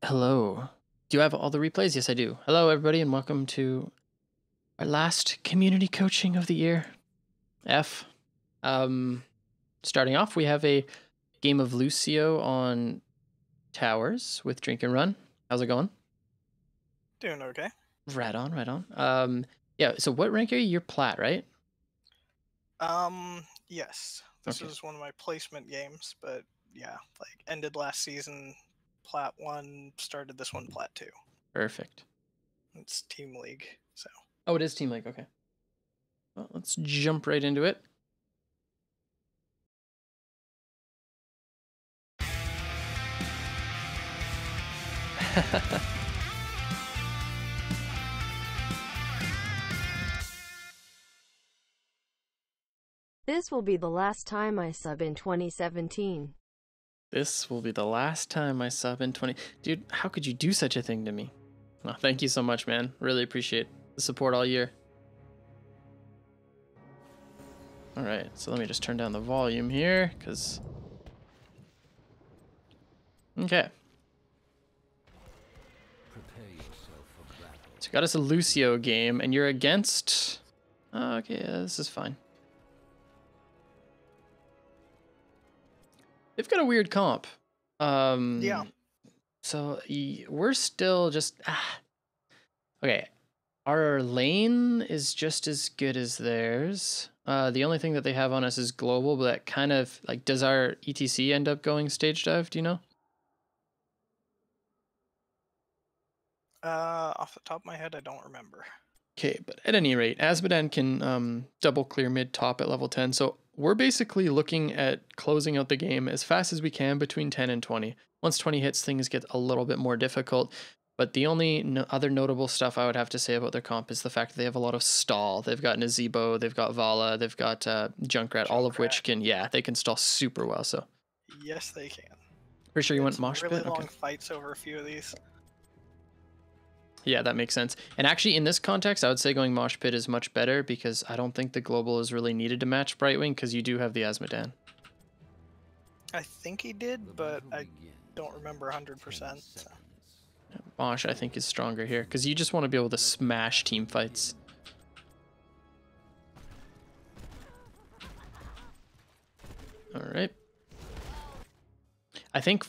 Hello. Do you have all the replays? Yes, I do. Hello, everybody, and welcome to our last community coaching of the year. F. Starting off, we have a game of Lucio on towers with Drink and Run. How's it going? Doing okay. Right on, right on. Yeah, so what rank are you? You're plat, right? Yes. This Okay, is one of my placement games, but yeah, like ended last season Plat 1, started this one Plat 2. perfect. It's Team League, so. Oh, it is Team League, okay. Well, let's jump right into it. This will be the last time I sub in 2017. This will be the last time I sub in 20. Dude, how could you do such a thing to me? Oh, thank you so much, man. Really appreciate the support all year. All right, so let me just turn down the volume here, because... Okay. So you got us a Lucio game, and you're against... Oh, okay, yeah, this is fine. They've got a weird comp. Yeah. So we're still just... Okay, our lane is just as good as theirs. The only thing that they have on us is global, but that kind of, like, does our ETC end up going stage dive, do you know? Off the top of my head, I don't remember. Okay, but at any rate, Azmodan can double clear mid top at level 10, so we're basically looking at closing out the game as fast as we can between 10 and 20. Once 20 hits, things get a little bit more difficult, but the only other notable stuff I would have to say about their comp is the fact that they have a lot of stall. They've got Nazebo, they've got Vala, they've got Junkrat, all of which can, yeah, they can stall super well, so. Yes, they can. Pretty sure you went Some Mosh really Pit? long Okay. fights over a few of these. Yeah, that makes sense. And actually, in this context, I would say going Mosh Pit is much better because I don't think the global is really needed to match Brightwing because you do have the Azmodan. I think he did, but I don't remember 100%. So. Mosh, I think, is stronger here because you just want to be able to smash team fights. All right. I think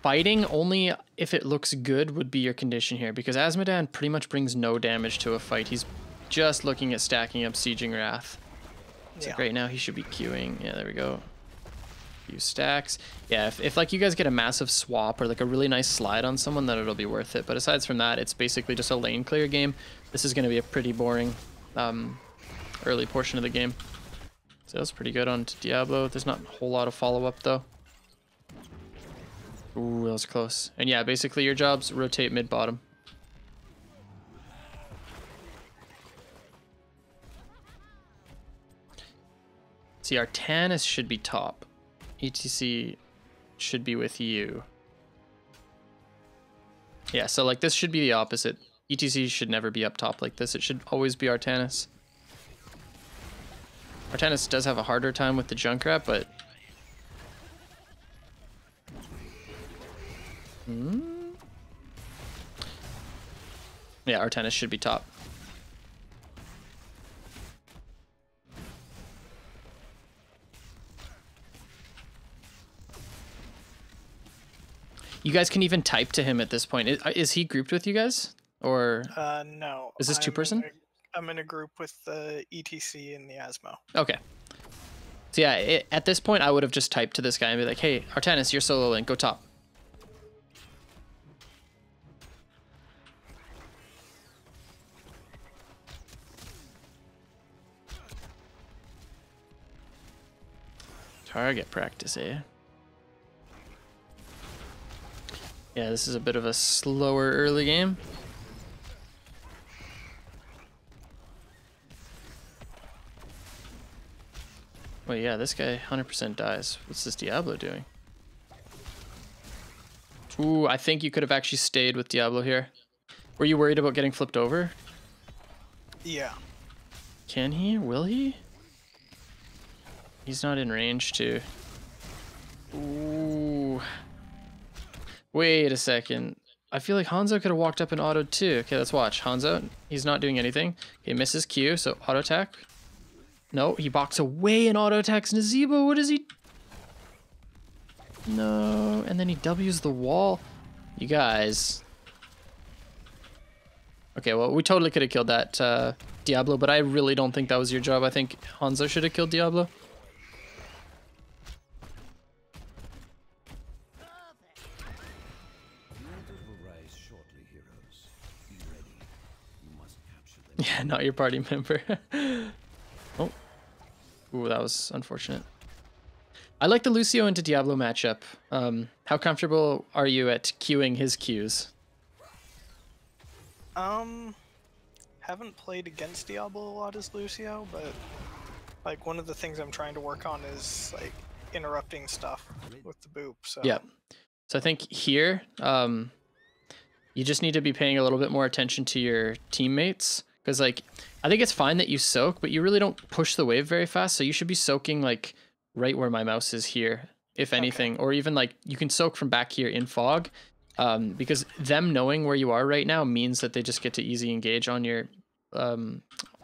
fighting only if it looks good would be your condition here because Azmodan pretty much brings no damage to a fight. He's just looking at stacking up Sieging Wrath. So Yeah. right now he should be queuing. Yeah, there we go. Few stacks. Yeah, if like you guys get a massive swap or like a really nice slide on someone, then it'll be worth it. But aside from that, it's basically just a lane clear game. This is going to be a pretty boring early portion of the game. So that's pretty good on Diablo. There's not a whole lot of follow-up though. Ooh, that was close. And yeah, basically your job's rotate mid-bottom. See, our Tannis should be top. ETC should be with you. Yeah, so like this should be the opposite. ETC should never be up top like this. It should always be Artanis. Artanis does have a harder time with the Junkrat, but... Yeah, Artanis should be top. You guys can even type to him at this point. Is he grouped with you guys? Or No. is this two-person? I'm in a group with the ETC and the Asmo. Okay. So yeah, at this point, I would have just typed to this guy and be like, hey, Artanis, you're solo lane, go top. Target practice, eh? Yeah, this is a bit of a slower early game. Wait, yeah, this guy 100% dies. What's this Diablo doing? Ooh, I think you could have actually stayed with Diablo here. Were you worried about getting flipped over? Yeah. Can he? Will he? He's not in range to... Ooh. Wait a second. I feel like Hanzo could have walked up and autoed too. Okay, let's watch. Hanzo, he's not doing anything. Okay, misses Q, so auto attack. No, he box away and auto attacks Nazebo. What is he? No, and then he W's the wall. You guys. Okay, well, we totally could have killed that Diablo, but I really don't think that was your job. I think Hanzo should have killed Diablo. Yeah, not your party member. Oh. Ooh, that was unfortunate. I like the Lucio into Diablo matchup. How comfortable are you at queuing his Qs? Haven't played against Diablo a lot as Lucio, but like one of the things I'm trying to work on is like interrupting stuff with the boop. So Yeah. So I think here, you just need to be paying a little bit more attention to your teammates. Because, like, I think it's fine that you soak, but you really don't push the wave very fast. So you should be soaking, like, right where my mouse is here, if anything. Okay. Or even, like, you can soak from back here in fog. Because them knowing where you are right now means that they just get to easy engage on your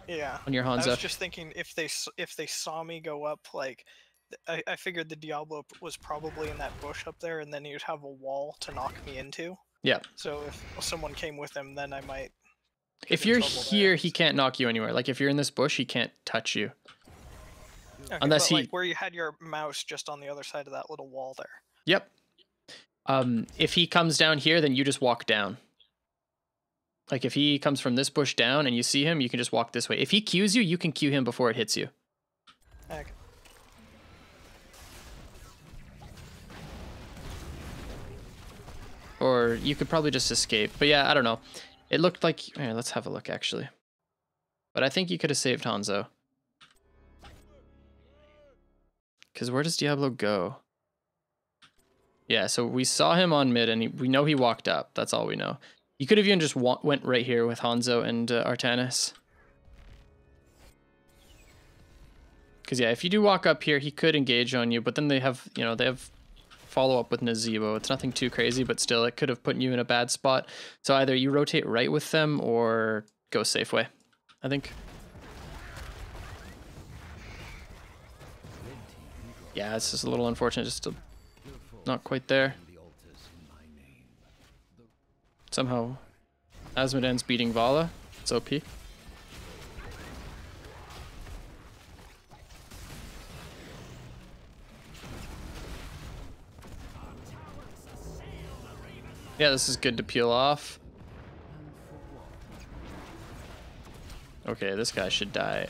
yeah, on your Hanzo. I was just thinking if they saw me go up, like, I figured the Diablo was probably in that bush up there, and then he'd have a wall to knock me into. Yeah. So if someone came with him, then I might... If you're here, he can't knock you anywhere. Like, if you're in this bush, he can't touch you. Okay, unless he... like, where you had your mouse just on the other side of that little wall there. Yep. If he comes down here, then you just walk down. Like, if he comes from this bush down and you see him, you can just walk this way. If he cues you, you can cue him before it hits you. Okay. Or you could probably just escape. But yeah, I don't know. It looked like... Here, let's have a look, actually. But I think you could have saved Hanzo. Because where does Diablo go? Yeah, so we saw him on mid, and we know he walked up. That's all we know. You could have even just went right here with Hanzo and Artanis. Because, yeah, if you do walk up here, he could engage on you. But then they have, you know, they have follow-up with Nazebo. It's nothing too crazy, but still, it could have put you in a bad spot. So either you rotate right with them or go safe way, I think. Yeah, it's just a little unfortunate, just to not quite there. Somehow, Asmodean's beating Vala. It's OP. Yeah, this is good to peel off. Okay, this guy should die.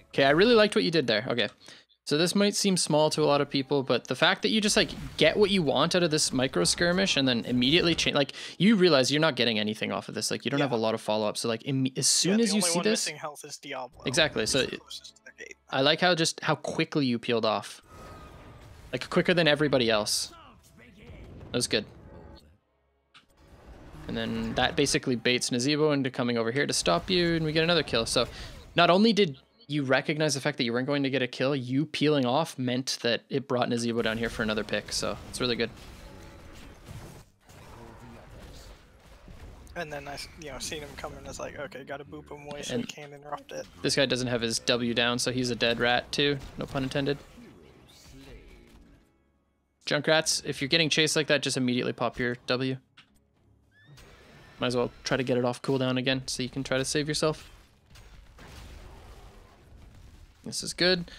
Okay, I really liked what you did there. Okay. So this might seem small to a lot of people, but the fact that you just like get what you want out of this micro skirmish and then immediately change, like you realize you're not getting anything off of this. Like you don't have a lot of follow up. So like as soon as you see this, missing health is Diablo. Exactly. So I like how quickly you peeled off, like quicker than everybody else. That was good. And then that basically baits Nazebo into coming over here to stop you, and we get another kill. So not only did you recognize the fact that you weren't going to get a kill, you peeling off meant that it brought Nazebo down here for another pick, so it's really good. And then I, seen him coming, I was like, okay, gotta boop him away so he can't interrupt it. This guy doesn't have his W down, so he's a dead rat too, no pun intended. Junkrats, if you're getting chased like that, just immediately pop your W. Might as well try to get it off cooldown again, so you can try to save yourself. This is good.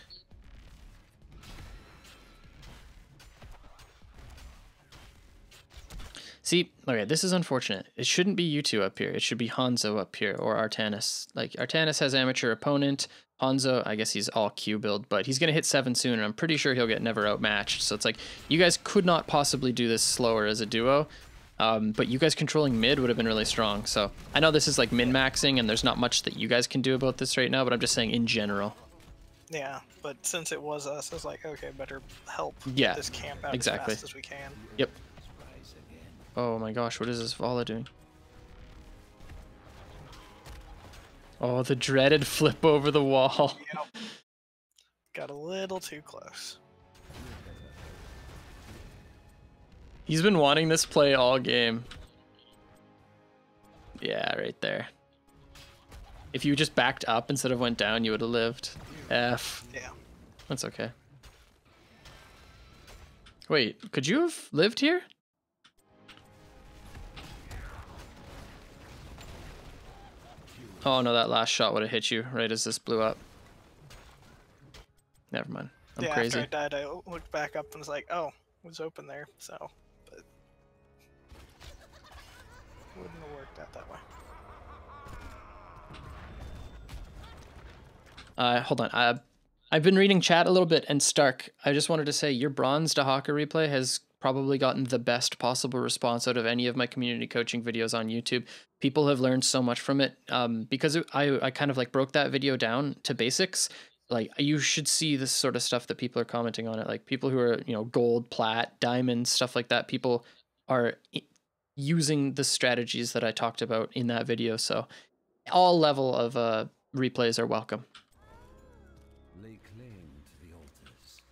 See, okay, this is unfortunate. It shouldn't be you two up here. It should be Hanzo up here or Artanis. Like, Artanis has amateur opponent. Hanzo, I guess he's all Q build, but he's going to hit 7 soon, and I'm pretty sure he'll get never outmatched. So it's like, you guys could not possibly do this slower as a duo. But you guys controlling mid would have been really strong. So I know this is like min-maxing, and there's not much that you guys can do about this right now, but I'm just saying in general. Yeah, but since it was us, I was like, okay, better help get this camp out exactly. as fast as we can. Yep. Oh my gosh, what is this Vala doing? Oh, the dreaded flip over the wall. Yep. Got a little too close. He's been wanting this play all game. Yeah, right there. If you just backed up instead of went down, you would have lived. F. Yeah. That's okay. Wait, could you have lived here? Oh no, that last shot would have hit you right as this blew up. Never mind. I'm yeah, crazy. after I died, I looked back up and was like, oh, it was open there, so. But wouldn't have worked out that way. Hold on. I've been reading chat a little bit, and Stark, I just wanted to say your bronze Dahaka replay has probably gotten the best possible response out of any of my community coaching videos on YouTube. People have learned so much from it because I kind of like broke that video down to basics. Like you should see this sort of stuff that people are commenting on it. Like people who are, you know, gold, plat, diamond, stuff like that. People are using the strategies that I talked about in that video. So all level of replays are welcome.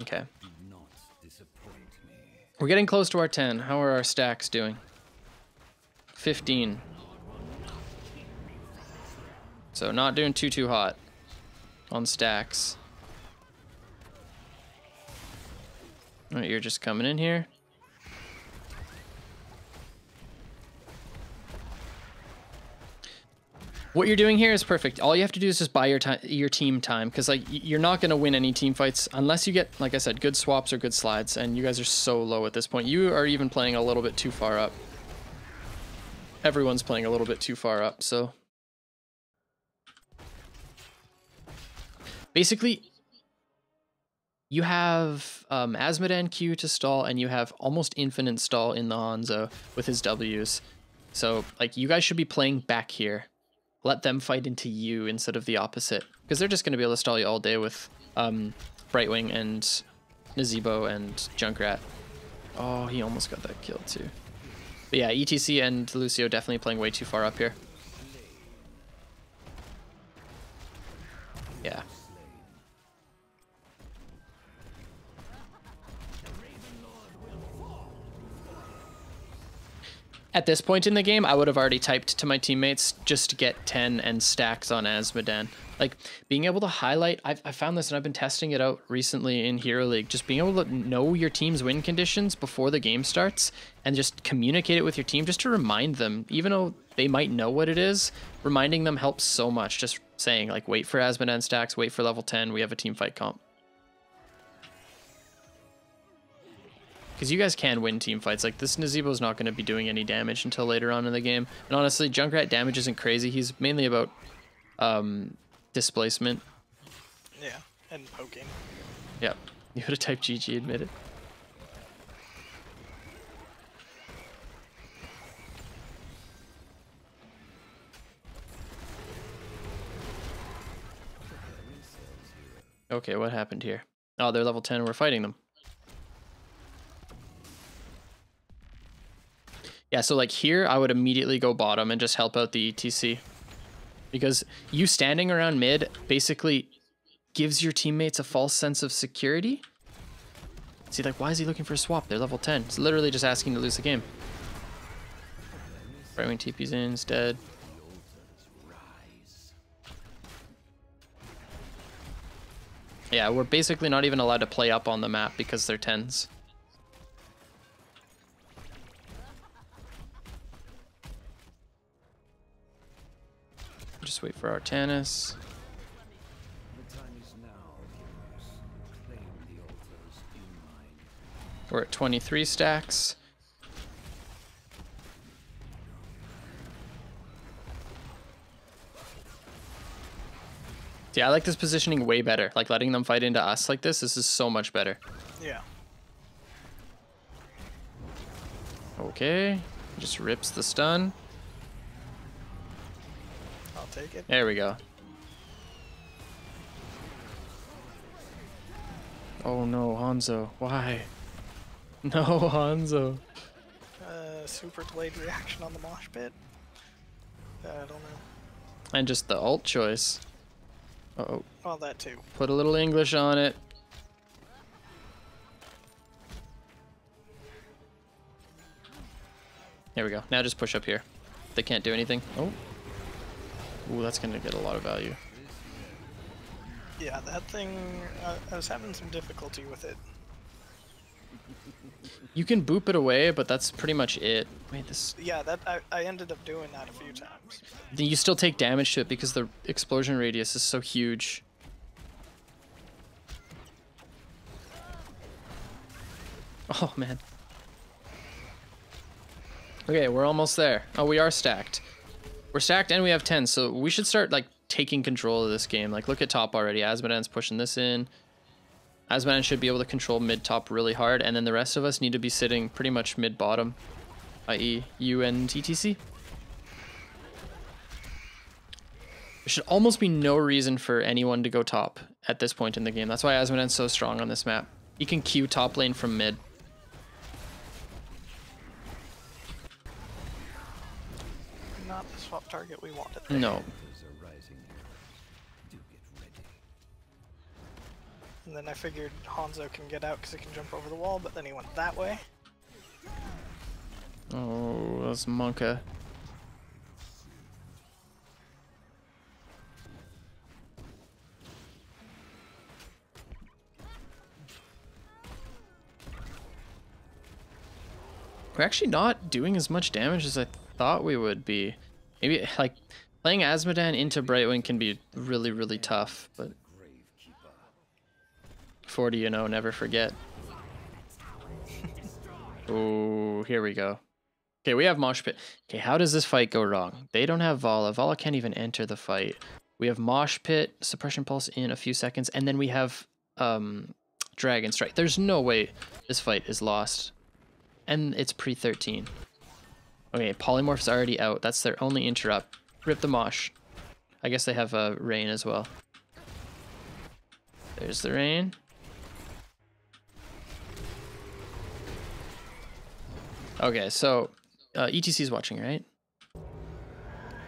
Okay. We're getting close to our 10. How are our stacks doing? 15. So not doing too hot on stacks. All right, you're just coming in here. What you're doing here is perfect. All you have to do is just buy your team time, because like you're not going to win any team fights unless you get, like I said, good swaps or good slides, and you guys are so low at this point. You are even playing a little bit too far up. Everyone's playing a little bit too far up, so basically you have Azmodan Q to stall, and you have almost infinite stall in the Hanzo with his Ws. So like you guys should be playing back here. Let them fight into you instead of the opposite, because they're just going to be able to stall you all day with Brightwing and Nazebo and Junkrat. Oh, he almost got that kill too. But yeah, ETC and Lucio definitely playing way too far up here. Yeah. At this point in the game, I would have already typed to my teammates just to get 10 and stacks on Azmodan. Like, being able to highlight, I found this and I've been testing it out recently in Hero League, just being able to know your team's win conditions before the game starts and just communicate it with your team just to remind them, even though they might know what it is, reminding them helps so much. Just saying, like, wait for Azmodan stacks, wait for level 10, we have a team fight comp. Because you guys can win team fights. Like, this Nazebo's not going to be doing any damage until later on in the game. And honestly, Junkrat damage isn't crazy. He's mainly about displacement. Yeah, and poking. Yep. You would have typed GG, admit it. Okay, what happened here? Oh, they're level 10 and we're fighting them. Yeah, so like here, I would immediately go bottom and just help out the ETC. Because you standing around mid basically gives your teammates a false sense of security. See, like, why is he looking for a swap? They're level 10. It's literally just asking to lose the game. Brightwing TP's in, it's dead. Yeah, we're basically not even allowed to play up on the map because they're 10s. Just wait for Artanis. We're at 23 stacks. Yeah, I like this positioning way better. Like letting them fight into us like this is so much better. Yeah. Okay. Just rips the stun. I'll take it. There we go. Oh no, Hanzo. Why? No, Hanzo. Super delayed reaction on the mosh pit. I don't know. And just the ult choice. Uh-oh. Well, that too. Put a little English on it. There we go. Now just push up here. They can't do anything. Oh. Ooh, that's going to get a lot of value. Yeah, that thing, I was having some difficulty with it. You can boop it away, but that's pretty much it. Wait, this... Yeah, that I ended up doing that a few times. You still take damage to it because the explosion radius is so huge. Oh, man. Okay, we're almost there. Oh, we are stacked. We're stacked and we have 10, so we should start, like, taking control of this game. Like, look at top already. Asmodan's pushing this in. Asmodan should be able to control mid-top really hard, and then the rest of us need to be sitting pretty much mid-bottom, i.e. you and TTC. There should almost be no reason for anyone to go top at this point in the game. That's why Asmodan's so strong on this map. He can Q top lane from mid. Not the swap target we wanted there. No. And then I figured Hanzo can get out because he can jump over the wall, but then he went that way. Oh, that's Monka. We're actually not doing as much damage as I thought we would be. Maybe, like, playing Asmodan into Brightwing can be really, really tough, but 40, you know, never forget. Oh, here we go. Okay, we have Mosh Pit. Okay, how does this fight go wrong? They don't have Vala. Vala can't even enter the fight. We have Mosh Pit, Suppression Pulse in a few seconds, and then we have Dragon Strike. There's no way this fight is lost. And it's pre-13. Okay, Polymorph's already out. That's their only interrupt. Rip the Mosh. I guess they have a Rain as well. There's the Rain. Okay, so ETC's watching, right?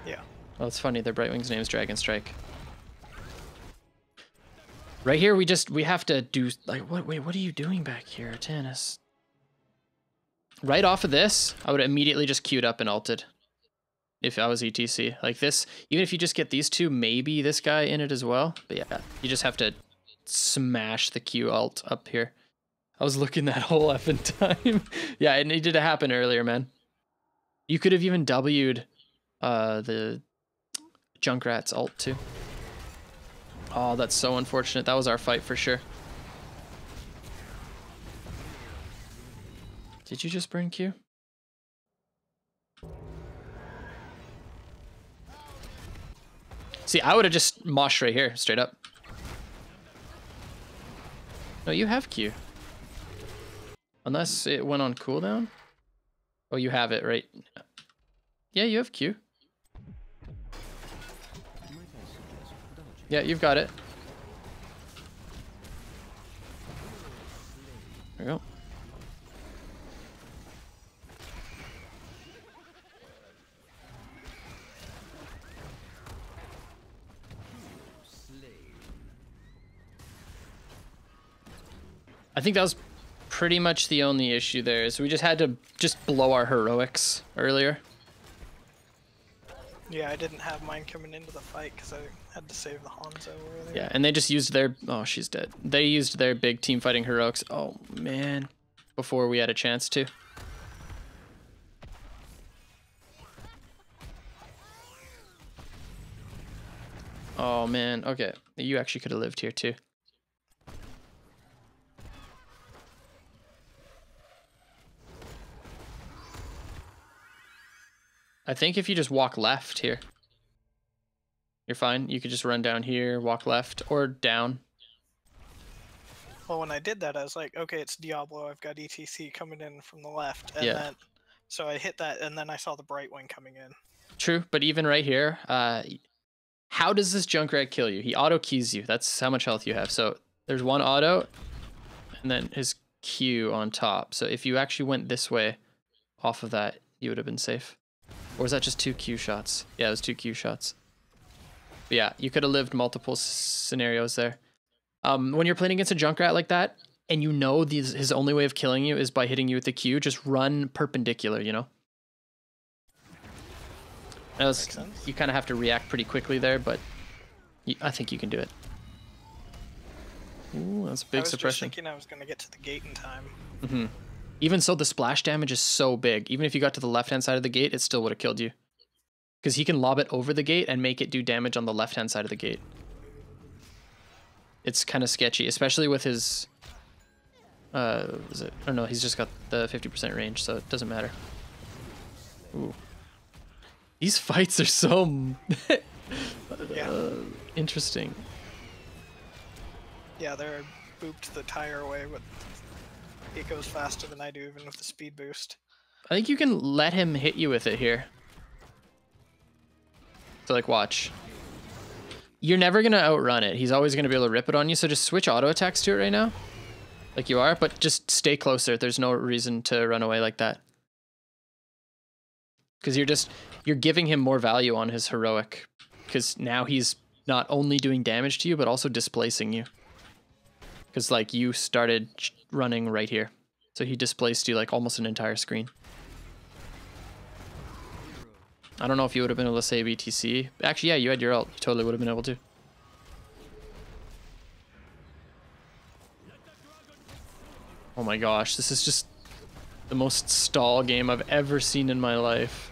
Yeah. Well, it's funny. Their Brightwing's name is Dragon Strike. Right here, we have to do like what? Wait, what are you doing back here, Tannis? Right off of this, I would immediately just queued up and ulted. If I was ETC. Like this, even if you just get these two, maybe this guy in it as well. But yeah, you just have to smash the Q ult up here. I was looking that whole effing time. Yeah, it needed to happen earlier, man. You could have even W'd the Junkrat's ult too. Oh, that's so unfortunate. That was our fight for sure. Did you just burn Q? See, I would have just moshed right here, straight up. No, you have Q. Unless it went on cooldown? Oh, you have it, right? Yeah, you have Q. Yeah, you've got it. There we go. I think that was pretty much the only issue there. So we just had to just blow our heroics earlier. Yeah, I didn't have mine coming into the fight because I had to save the Hanzo earlier. Yeah, and they just used their... Oh, she's dead. They used their big team fighting heroics. Oh, man. Before we had a chance to. Oh, man. Okay. You actually could have lived here, too. I think if you just walk left here, you're fine. You could just run down here, walk left, or down. Well, when I did that, I was like, okay, it's Diablo. I've got ETC coming in from the left. And Yeah. then, so I hit that, and then I saw the Brightwing coming in. True, but even right here, how does this Junkrat kill you? He auto keys you. That's how much health you have. So there's one auto, and then his Q on top. So if you actually went this way off of that, you would have been safe. Or was that just 2 Q shots? Yeah, it was 2 Q shots. But yeah, you could have lived multiple scenarios there. When you're playing against a Junkrat like that, and you know his only way of killing you is by hitting you with the Q, just run perpendicular, you know? That was, Makes sense. you kind of have to react pretty quickly there, but I think you can do it. Ooh, that's a I big was just suppression. thinking I was going to get to the gate in time. Mm-hmm. Even so, the splash damage is so big. Even if you got to the left-hand side of the gate, it still would have killed you. Because he can lob it over the gate and make it do damage on the left-hand side of the gate. It's kind of sketchy, especially with his... is it? Oh no, he's just got the 50% range, so it doesn't matter. Ooh. These fights are so... Yeah. Interesting. Yeah, they're booped the tire away, but it goes faster than I do, even with the speed boost. I think you can let him hit you with it here. So like, watch. You're never gonna outrun it. He's always gonna be able to rip it on you, so just switch auto attacks to it right now. Like you are, but just stay closer. There's no reason to run away like that. Because you're giving him more value on his heroic. Because now he's not only doing damage to you, but also displacing you. Because like you started running right here. So he displaced you like almost an entire screen. I don't know if you would have been able to save ETC. Actually, yeah, you had your ult. You totally would have been able to. Oh my gosh, this is just the most stall game I've ever seen in my life.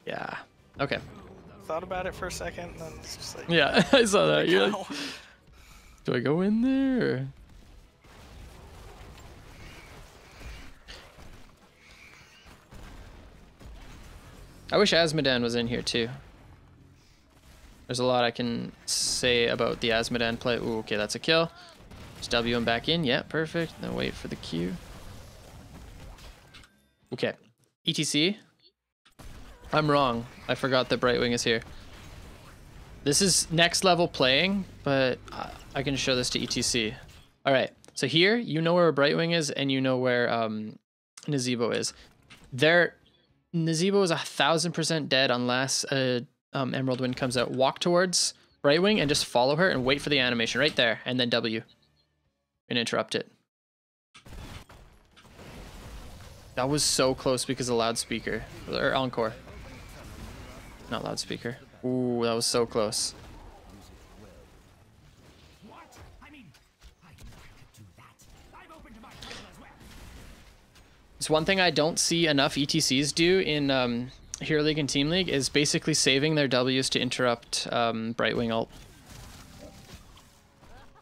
Yeah. Okay. Thought about it for a second, and then it's just like... Yeah, I saw that. You're like, "No." do I go in there? Or... I wish Asmodan was in here too. There's a lot I can say about the Asmodan play. Ooh, okay, that's a kill. Just W him back in. Yeah, perfect. Then wait for the Q. Okay. ETC. I'm wrong. I forgot that Brightwing is here. This is next level playing, but I can show this to ETC. All right. So here, you know where Brightwing is, and you know where Nazeebo is. Nazeebo is 1000% dead unless Emerald Wind comes out. Walk towards Brightwing and just follow her and wait for the animation right there, and then W and interrupt it. That was so close because of loudspeaker or encore, not loudspeaker. Ooh, that was so close. It's one thing I don't see enough ETCs do in Hero League and Team League is basically saving their Ws to interrupt Brightwing ult.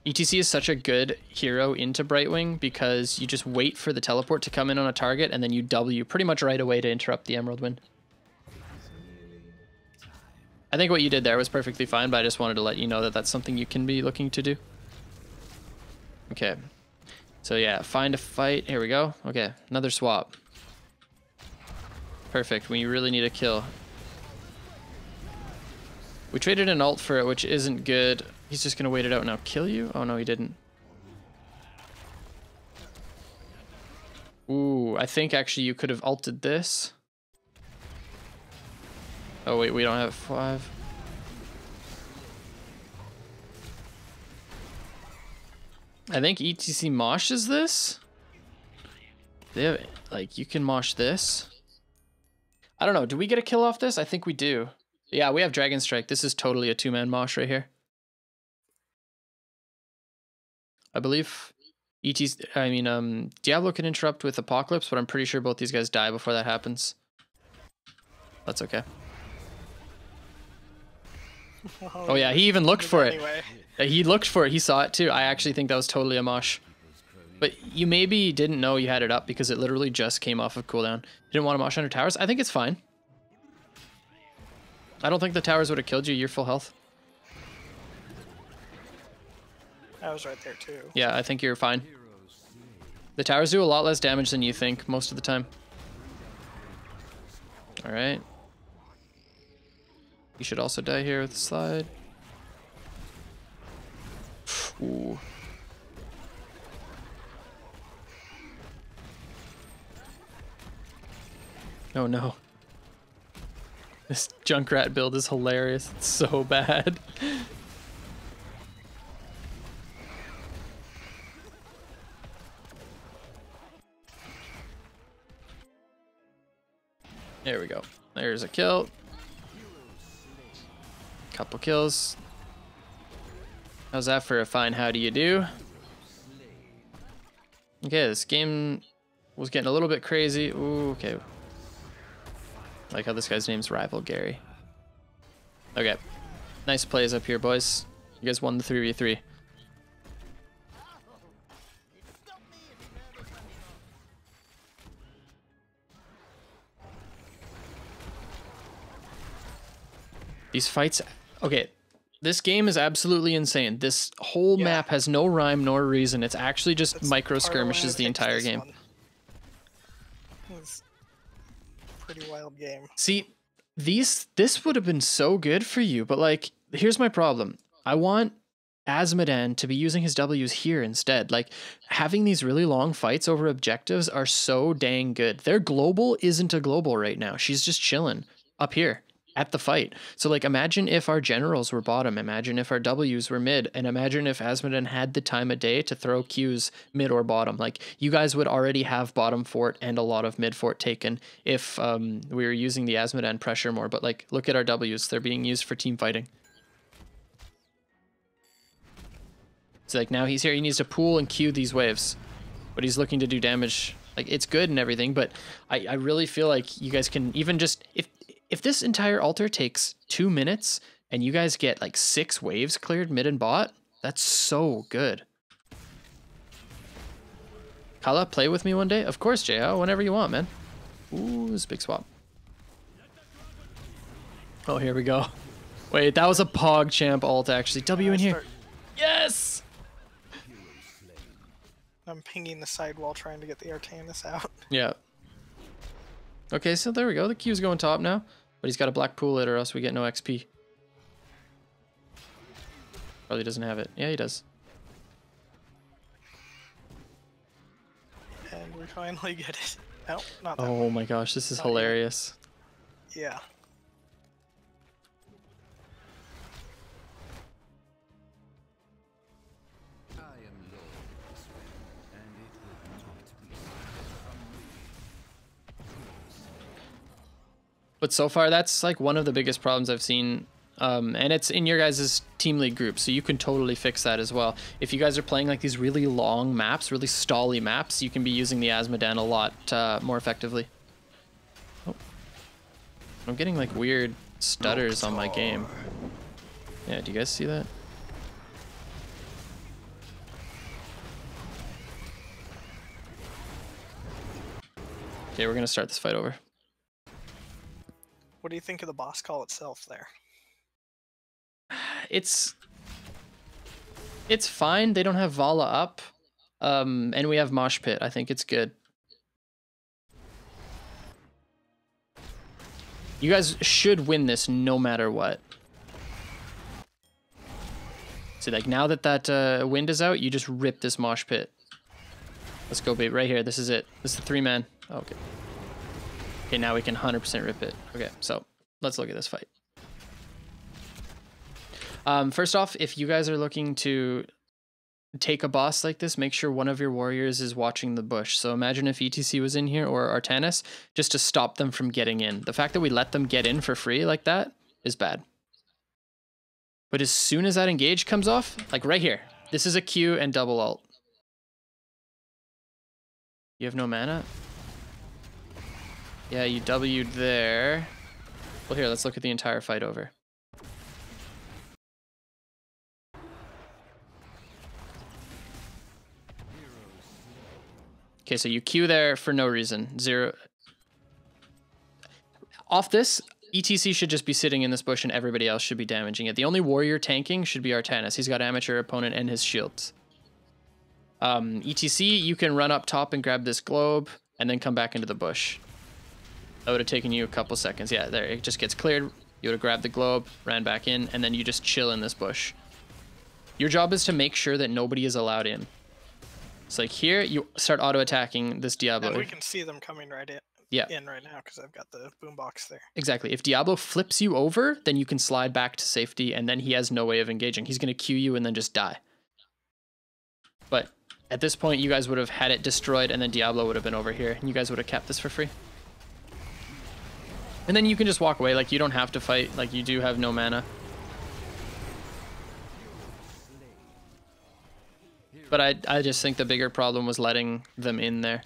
ETC is such a good hero into Brightwing because you just wait for the teleport to come in on a target and then you W pretty much right away to interrupt the Emerald Wind. I think what you did there was perfectly fine, but I just wanted to let you know that that's something you can be looking to do. Okay. So yeah, find a fight. Here we go. Okay, another swap. Perfect, when you really need a kill. We traded an ult for it, which isn't good. He's just gonna wait it out now. Kill you? Oh no, he didn't. Ooh, I think actually you could have ulted this. Oh wait, we don't have 5. I think ETC moshes this. They have, like, you can mosh this. I don't know, do we get a kill off this? I think we do. Yeah, we have Dragon Strike. This is totally a 2-man mosh right here. I believe Diablo can interrupt with Apocalypse, but I'm pretty sure both these guys die before that happens. That's okay. Oh yeah, he even looked for it. Anyway. He looked for it. He saw it too. I actually think that was totally a mosh. But you maybe didn't know you had it up because it literally just came off of cooldown. You didn't want to mosh under towers? I think it's fine. I don't think the towers would have killed you. You're full health. I was right there too. Yeah, I think you're fine. The towers do a lot less damage than you think most of the time. All right. You should also die here with the slide. Ooh. Oh no. This Junkrat build is hilarious. It's so bad. There we go. There's a kill. Couple kills. How's that for a fine how do you do? Okay, this game was getting a little bit crazy. Ooh, okay. Like how this guy's name's Rival Gary. Okay. Nice plays up here, boys. You guys won the 3v3. These fights... Okay, this game is absolutely insane. This whole map has no rhyme nor reason. It's actually just micro skirmishes the entire game. It's a pretty wild game. See, this would have been so good for you, but like, here's my problem. I want Azmodan to be using his W's here instead. Like, having these really long fights over objectives are so dang good. Their global isn't a global right now. She's just chilling up here at the fight. So like, imagine if our generals were bottom, imagine if our W's were mid, and imagine if Azmodan had the time of day to throw Q's mid or bottom. Like, you guys would already have bottom fort and a lot of mid fort taken if we were using the Azmodan pressure more. But like, look at our W's. They're being used for team fighting. So like, now he's here, he needs to pool and Q these waves, but he's looking to do damage. Like, it's good and everything, but I really feel like you guys can even just, if this entire altar takes 2 minutes and you guys get like 6 waves cleared mid and bot, that's so good. Kala, play with me one day? Of course, JO, whenever you want, man. Ooh, this big swap. Oh, here we go. Wait, that was a Pog champ ult, actually. W in here. Yes! I'm pinging the sidewall trying to get the Artanis out. Yeah. Okay, so there we go. The Q's going top now, but he's got a black pool it or else we get no XP. Probably doesn't have it. Yeah, he does. And we finally get it. No, not that Oh one. my gosh, this is Not hilarious. Yeah. But so far, that's like one of the biggest problems I've seen. And it's in your guys' team league group, so you can totally fix that as well. If you guys are playing like these really long maps, really stally maps, you can be using the Azmodan a lot more effectively. Oh. I'm getting like weird stutters on my game. Yeah, do you guys see that? Okay, we're gonna start this fight over. What do you think of the boss call itself there? It's fine. They don't have Vala up. And we have Mosh Pit. I think it's good. You guys should win this no matter what. So like, now that wind is out, you just rip this Mosh Pit. Let's go, babe. Right here. This is it. This is the 3-man. Okay. Okay, now we can 100% rip it. Okay, so let's look at this fight. First off, if you guys are looking to take a boss like this, make sure one of your warriors is watching the bush. So imagine if ETC was in here or Artanis, just to stop them from getting in. The fact that we let them get in for free like that is bad. But as soon as that engage comes off, like right here, this is a Q and double ult. You have no mana? Yeah, you W'd there. Well, here, let's look at the entire fight over. Okay, so you Q there for no reason. 0. Off this, ETC should just be sitting in this bush and everybody else should be damaging it. The only warrior tanking should be Artanis. He's got amateur opponent and his shields. ETC, you can run up top and grab this globe and then come back into the bush. That would have taken you a couple seconds. Yeah, there, it just gets cleared. You would have grabbed the globe, ran back in, and then you just chill in this bush. Your job is to make sure that nobody is allowed in. It's like here, you start auto-attacking this Diablo. And we can see them coming right in. Yeah. In right now because I've got the boombox there. Exactly. If Diablo flips you over, then you can slide back to safety, and then he has no way of engaging. He's going to Q you and then just die. But at this point, you guys would have had it destroyed, and then Diablo would have been over here, and you guys would have kept this for free. And then you can just walk away. Like, you don't have to fight. Like, you do have no mana. But I just think the bigger problem was letting them in there.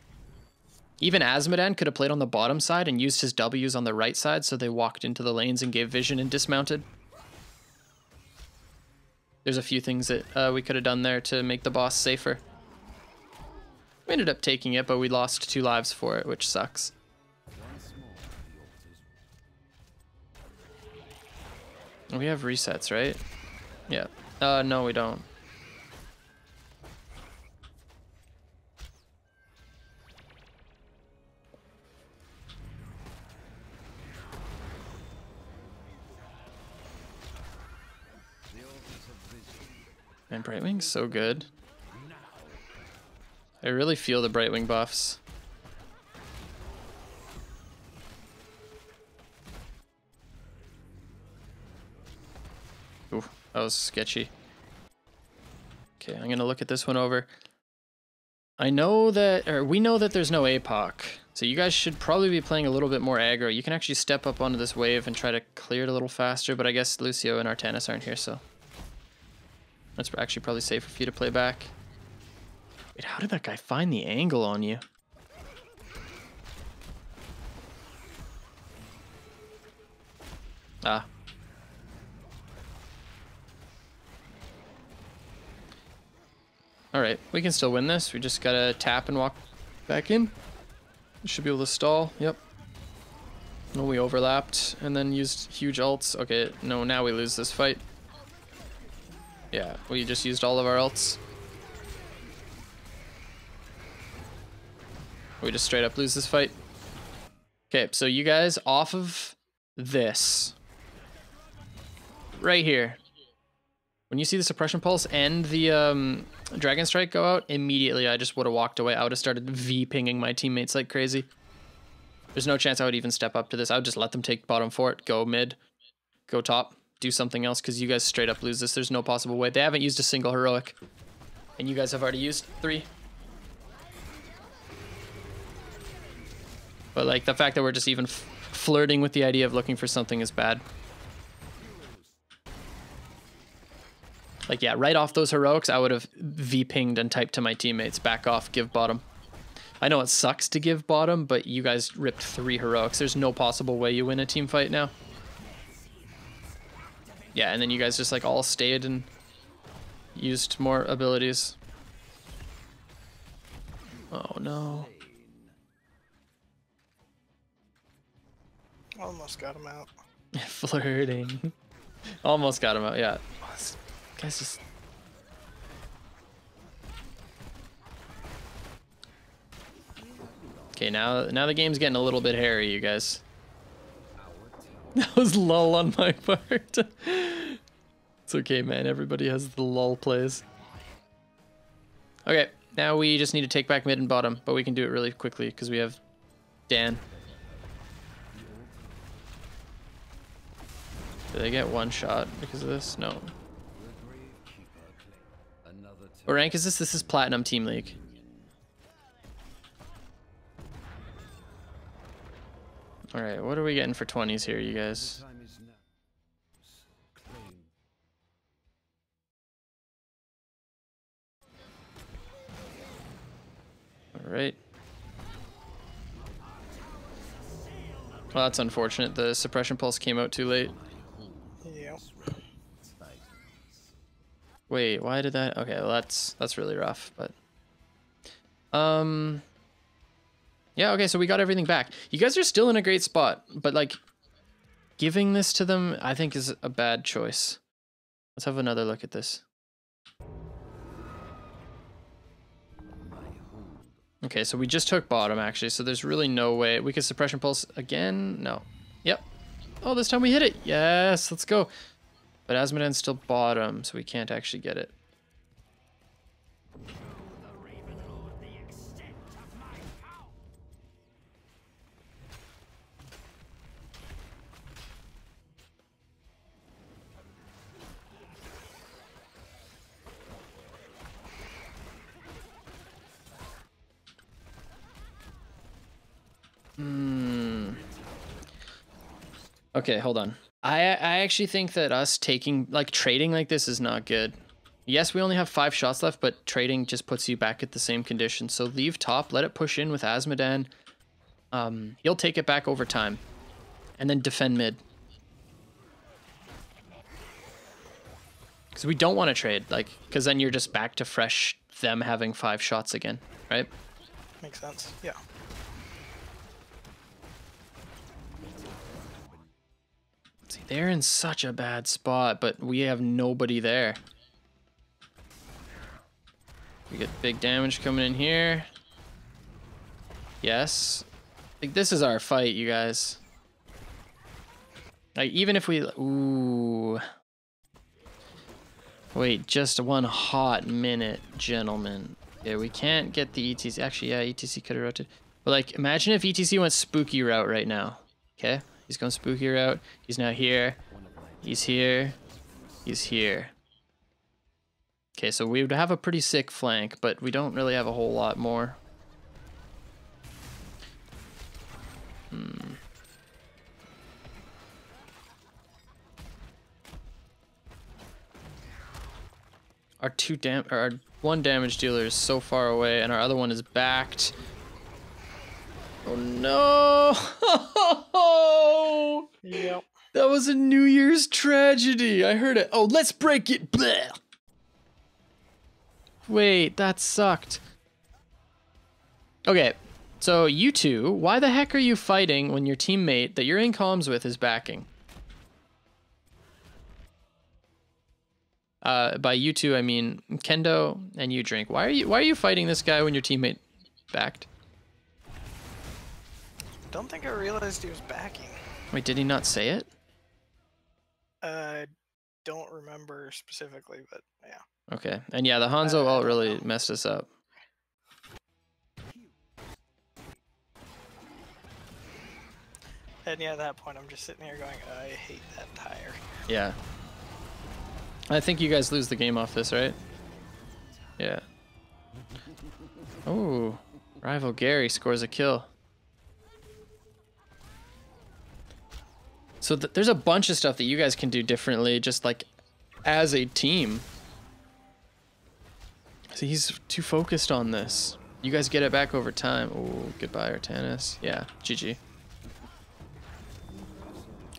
Even Azmodan could have played on the bottom side and used his W's on the right side, so they walked into the lanes and gave vision and dismounted. There's a few things that we could have done there to make the boss safer. We ended up taking it, but we lost 2 lives for it, which sucks. We have resets, right? Yeah. No, we don't. Man, Brightwing's so good. I really feel the Brightwing buffs. Ooh, that was sketchy. Okay, I'm gonna look at this one over. I know that, or we know that there's no APOC, so you guys should probably be playing a little bit more aggro. You can actually step up onto this wave and try to clear it a little faster, but I guess Lucio and Artanis aren't here, so that's actually probably safer for you to play back. Wait, how did that guy find the angle on you? Ah. Alright, we can still win this. We just gotta tap and walk back in. We should be able to stall. Yep. No, we overlapped and then used huge ults. Okay, no, now we lose this fight. Yeah, we just used all of our ults. We just straight up lose this fight. Okay, so you guys off of this. Right here. When you see the suppression pulse and the dragon strike go out, immediately I just would have walked away. I would have started V-pinging my teammates like crazy. There's no chance I would even step up to this. I would just let them take bottom fort, go mid, go top, do something else, because you guys straight up lose this. There's no possible way. They haven't used a single heroic, and you guys have already used 3. But like the fact that we're just even flirting with the idea of looking for something is bad. Like, yeah, right off those heroics, I would have V-pinged and typed to my teammates, back off, give bottom. I know it sucks to give bottom, but you guys ripped 3 heroics. There's no possible way you win a team fight now. Yeah, and then you guys just like all stayed and used more abilities. Oh no. Almost got him out. Flirting. Almost got him out, yeah. This guy's just... Okay, now the game's getting a little bit hairy, you guys. That was lull on my part. It's okay, man. Everybody has the lull plays. Okay, now we just need to take back mid and bottom, but we can do it really quickly because we have Dan. Did they get one shot because of this? No. What rank is this? This is Platinum Team League. Alright, what are we getting for 20s here, you guys? Alright. Well, that's unfortunate. The suppression pulse came out too late. Yeah. Wait, why did that? Okay, well that's really rough, but yeah, okay, so we got everything back. You guys are still in a great spot, but like giving this to them I think is a bad choice. Let's have another look at this. Okay, so we just took bottom actually, so there's really no way we could suppression pulse again. No. Yep. Oh, this time we hit it. Yes, let's go. But Azmodan's still bottom, so we can't actually get it. Okay, hold on. I actually think that us taking, like, trading like this is not good. Yes, we only have 5 shots left, but trading just puts you back at the same condition. So leave top, let it push in with Azmodan. He'll take it back over time. And then defend mid. Because we don't want to trade, like, because then you're just back to fresh them having 5 shots again, right? Makes sense. Yeah. See, they're in such a bad spot, but we have nobody there. We get big damage coming in here. Yes. Like, this is our fight, you guys. Like, even if we... Ooh. Wait, just one hot minute, gentlemen. Yeah, we can't get the ETC. Actually, yeah, ETC could have rotated. But, like, imagine if ETC went spooky route right now. Okay? He's going spooky route. He's now here. He's here. He's here. Okay, so we would have a pretty sick flank, but we don't really have a whole lot more. Our one damage dealer is so far away, and our other one is backed. Oh no! Yep. That was a New Year's tragedy. I heard it. Oh, let's break it. Blech. Wait, that sucked. Okay, so you two, why the heck are you fighting when your teammate that you're in comms with is backing? By you two, I mean Kendo and you drink. Why are you fighting this guy when your teammate backed? Don't think I realized he was backing. Wait, did he not say it? Don't remember specifically, but yeah. Okay, and yeah, the Hanzo ult really messed us up. And yeah, at that point, I'm just sitting here going, I hate that tire. Yeah. I think you guys lose the game off this, right? Yeah. Oh, rival Gary scores a kill. So there's a bunch of stuff that you guys can do differently, just like as a team. See, he's too focused on this. You guys get it back over time. Oh, goodbye, Artanis. Yeah, GG.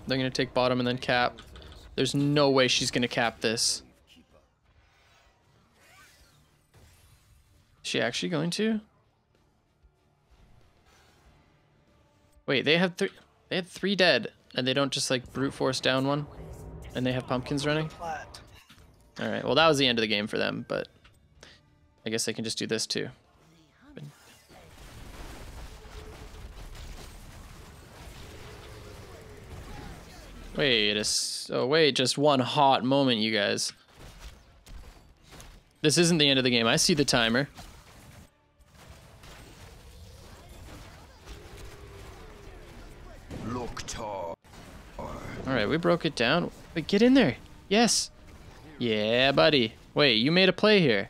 They're gonna take bottom and then cap. There's no way she's gonna cap this. Is she actually going to? Wait, they had 3 dead, and they don't just like brute force down one, and they have pumpkins running. All right, well that was the end of the game for them, but I guess they can just do this too. Wait, wait, just one hot moment, you guys. This isn't the end of the game. I see the timer. All right, we broke it down. Wait, get in there. Yes. Yeah, buddy. Wait, you made a play here.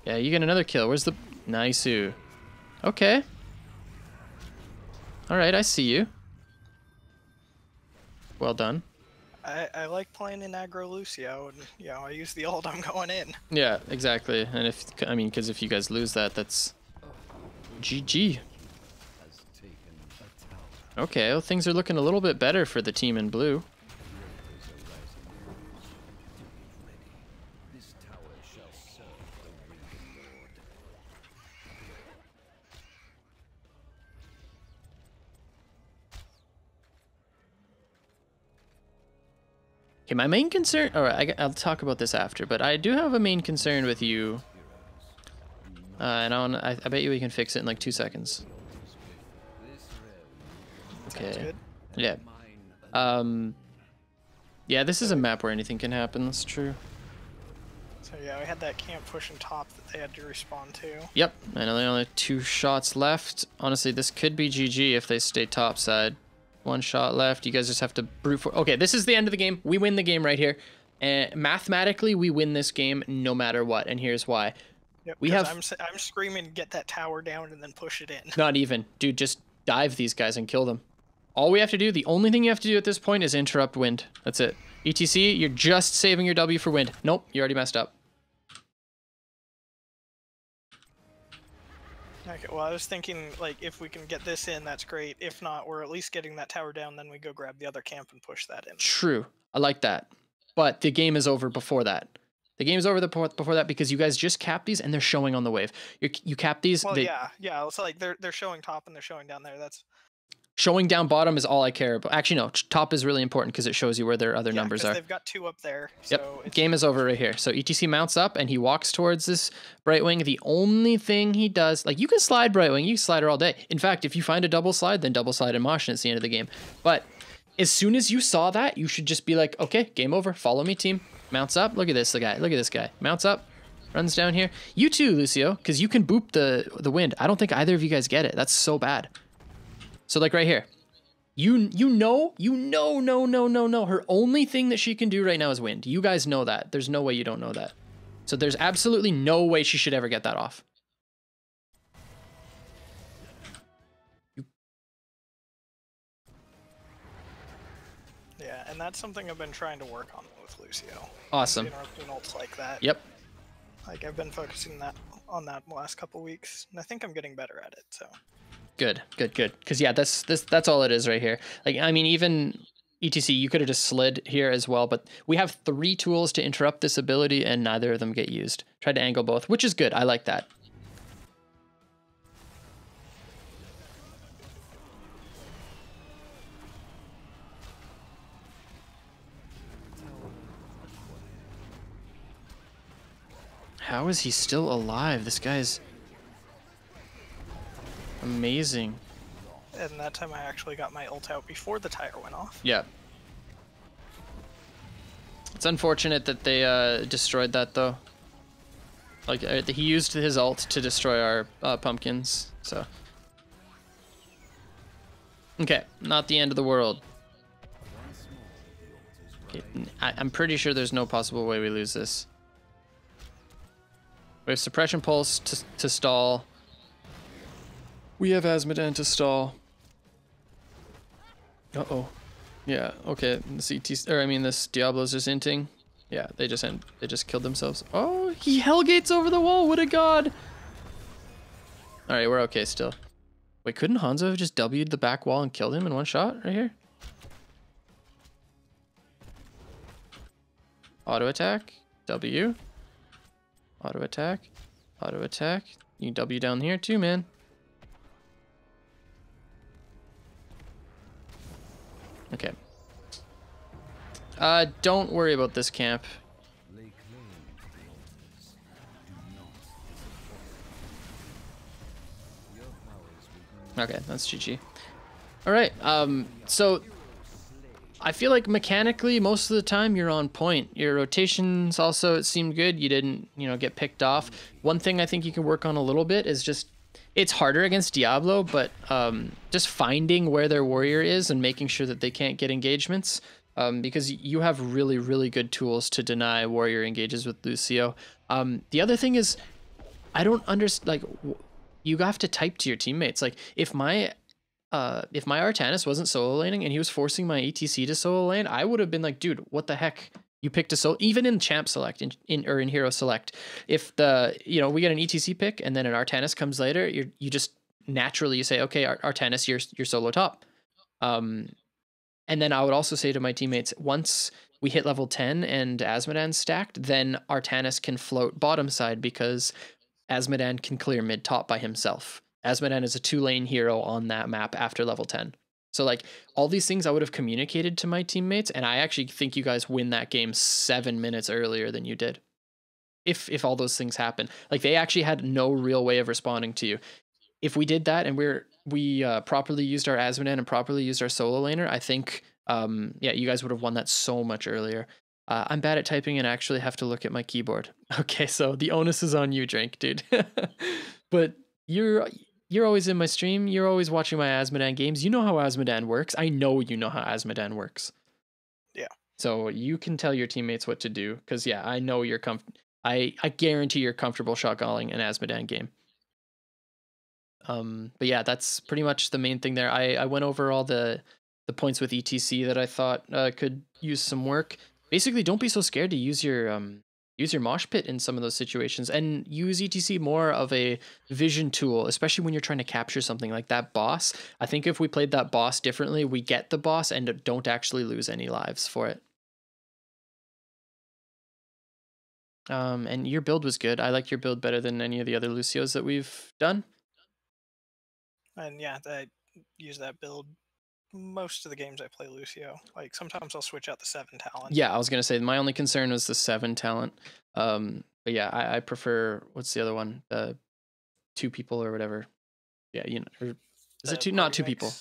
Yeah, you get another kill. Where's the... Nice-oo. Okay. All right, I see you. Well done. I like playing in aggro Lucio, and you know I use the ult. I'm going in. Yeah, exactly. And because if you guys lose that, that's GG. Okay, well, things are looking a little bit better for the team in blue. Okay, my main concern, I'll talk about this after, but I do have a main concern with you. And I bet you we can fix it in like 2 seconds. Okay. Yeah. Yeah, this is a map where anything can happen, that's true. So yeah, we had that camp pushing top that they had to respawn to. Yep, and only 2 shots left. Honestly, this could be GG if they stay topside. 1 shot left. You guys just have to brute force. Okay, this is the end of the game. We win the game right here. And mathematically, we win this game no matter what. And here's why. Yep, we have. I'm screaming, get that tower down and then push it in. Not even, dude. Just dive these guys and kill them. All we have to do, the only thing you have to do at this point is interrupt wind. That's it. ETC, you're just saving your W for wind. Nope, you already messed up. Okay, well, I was thinking, like, if we can get this in, that's great. If not, we're at least getting that tower down, then we go grab the other camp and push that in. True. I like that. But the game is over before that. The game's over before that because you guys just capped these and they're showing on the wave. You cap these. Well, yeah. It's like they're showing top and they're showing down there. That's showing down bottom is all I care about. Actually, no. Top is really important because it shows you where their other numbers are. They've got 2 up there. Yep. So Game is over right here. So ETC mounts up and he walks towards this Brightwing. The only thing he does, like you can slide Brightwing, you can slide her all day. In fact, if you find a double slide, then double slide and motion at the end of the game. But as soon as you saw that, you should just be like, okay, game over. Follow me, team. Mounts up. Look at this guy. Look at this guy. Mounts up. Runs down here. You too, Lucio, because you can boop the wind. I don't think either of you guys get it. That's so bad. So like right here. No. Her only thing that she can do right now is wind. You guys know that. There's no way you don't know that. So there's absolutely no way she should ever get that off. Yeah, and that's something I've been trying to work on with Lucio. Awesome. Interrupting ults like that. Yep. Like I've been focusing on that the last couple weeks, and I think I'm getting better at it. So. Good. Because yeah, that's all it is right here. Like I mean, even ETC, you could have just slid here as well, but we have 3 tools to interrupt this ability, and neither of them get used. Tried to angle both, which is good. I like that. How is he still alive? This guy's amazing. And that time I actually got my ult out before the tire went off. Yeah. It's unfortunate that they destroyed that though. Like he used his ult to destroy our pumpkins. So. Okay, not the end of the world. Okay, I'm pretty sure there's no possible way we lose this. We have Suppression Pulse to stall. We have Azmodan to stall. Uh-oh. Yeah, okay. This Diablo's just inting. Yeah, they just killed themselves. Oh, he Hellgates over the wall. What a god. Alright, we're okay still. Wait, couldn't Hanzo have just W'd the back wall and killed him in one shot right here? Auto attack. W. Auto attack. Auto attack. You can W down here too, man. Okay. Don't worry about this camp. Okay, that's GG. Alright, so I feel like mechanically most of the time you're on point. Your rotations also, it seemed good. You didn't, get picked off. One thing I think you can work on a little bit is just, it's harder against Diablo, but just finding where their warrior is and making sure that they can't get engagements. Because you have really, really good tools to deny warrior engages with Lucio. The other thing is, I don't understand, like, you have to type to your teammates. Like, if my Artanis wasn't solo laning and he was forcing my ETC to solo lane, I would have been like, dude, what the heck? You picked a solo, even in champ select, in hero select. If we get an ETC pick and then an Artanis comes later, you just naturally say, okay, Artanis, you're solo top. And then I would also say to my teammates, once we hit level 10 and Azmodan's stacked, then Artanis can float bottom side because Azmodan can clear mid top by himself. Azmodan is a 2-lane hero on that map after level 10. So like all these things I would have communicated to my teammates, and I actually think you guys win that game 7 minutes earlier than you did. If all those things happen. Like they actually had no real way of responding to you. If we did that and we properly used our Azmodan and properly used our solo laner, I think you guys would have won that so much earlier. I'm bad at typing and actually have to look at my keyboard. Okay, so the onus is on you, Drink, dude. But you're always in my stream. You're always watching my Azmodan games. You know how Azmodan works. I know you know how Azmodan works. Yeah. So you can tell your teammates what to do because I know you're I guarantee you're comfortable shotgunning an Azmodan game. But yeah, that's pretty much the main thing there. I went over all the the points with ETC that I thought could use some work. Basically, don't be so scared to use your mosh pit in some of those situations, and use ETC more of a vision tool, especially when you're trying to capture something like that boss. I think if we played that boss differently, we get the boss and don't actually lose any lives for it. And your build was good. I like your build better than any of the other Lucios that we've done. And yeah, I use that build most of the games I play Lucio. Like sometimes I'll switch out the 7 talent. Yeah, I was gonna say my only concern was the 7 talent. But yeah, I prefer, what's the other one? 2 people or whatever. Yeah, you know, or is it The two? Not party 2 mix. people.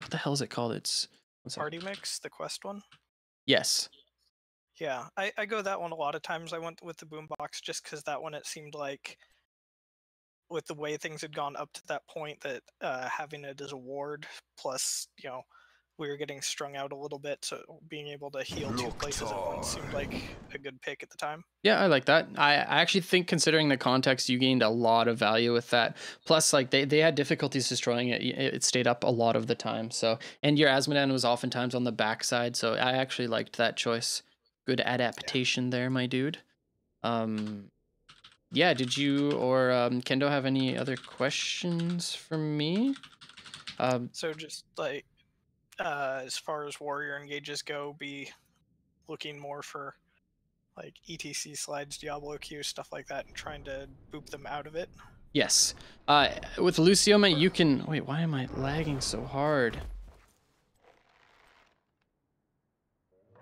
What the hell is it called? It's Party mix, the quest one. Yes. Yeah, I go that one a lot of times. I went with the boombox just because that one, it seemed like with the way things had gone up to that point that having it as a ward plus, you know, we were getting strung out a little bit, so being able to heal 2 places at once seemed like a good pick at the time. Yeah, I like that. I actually think, considering the context, you gained a lot of value with that. Plus, like they had difficulties destroying it. It stayed up a lot of the time. So, and your Asmodan was oftentimes on the backside. So I actually liked that choice. Good adaptation there, my dude. Yeah, did you or Kendo have any other questions for me? So just like as far as warrior engages go, be looking more for like ETC slides, Diablo Q, stuff like that, and trying to boop them out of it. Yes. With Lucio, you can... Wait, why am I lagging so hard?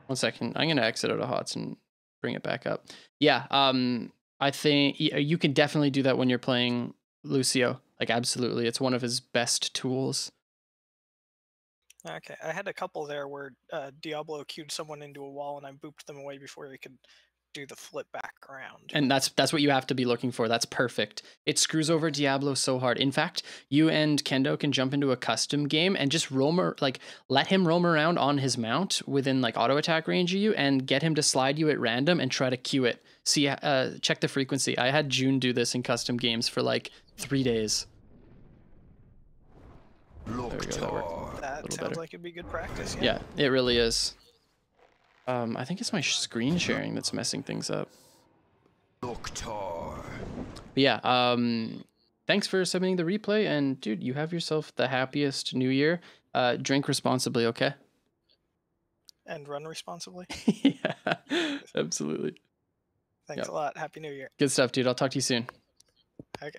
1 second. I'm going to exit out of HOTS and bring it back up. Yeah, I think you can definitely do that when you're playing Lucio. Like, absolutely. It's one of his best tools. Okay, I had a couple there where Diablo queued someone into a wall and I booped them away before he could do the flip back around. And that's what you have to be looking for. That's perfect. It screws over Diablo so hard. In fact, you and Kendo can jump into a custom game and just let him roam around on his mount within like auto attack range of you, and get him to slide you at random and try to queue it. See, check the frequency. I had June do this in custom games for like 3 days. There we go. That worked. That sounds better. like it'd be good practice. Yeah, it really is. I think it's my screen sharing that's messing things up. But yeah, thanks for submitting the replay, and dude, you have yourself the happiest new year. Drink responsibly, okay? And run responsibly. Yeah, absolutely. Thanks a lot. Happy New Year. Good stuff, dude. I'll talk to you soon. Okay.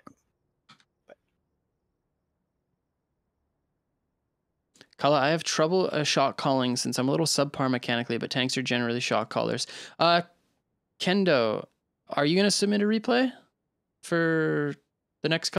Kala, I have trouble shot calling since I'm a little subpar mechanically, but tanks are generally shot callers. Kendo, are you going to submit a replay for the next couple?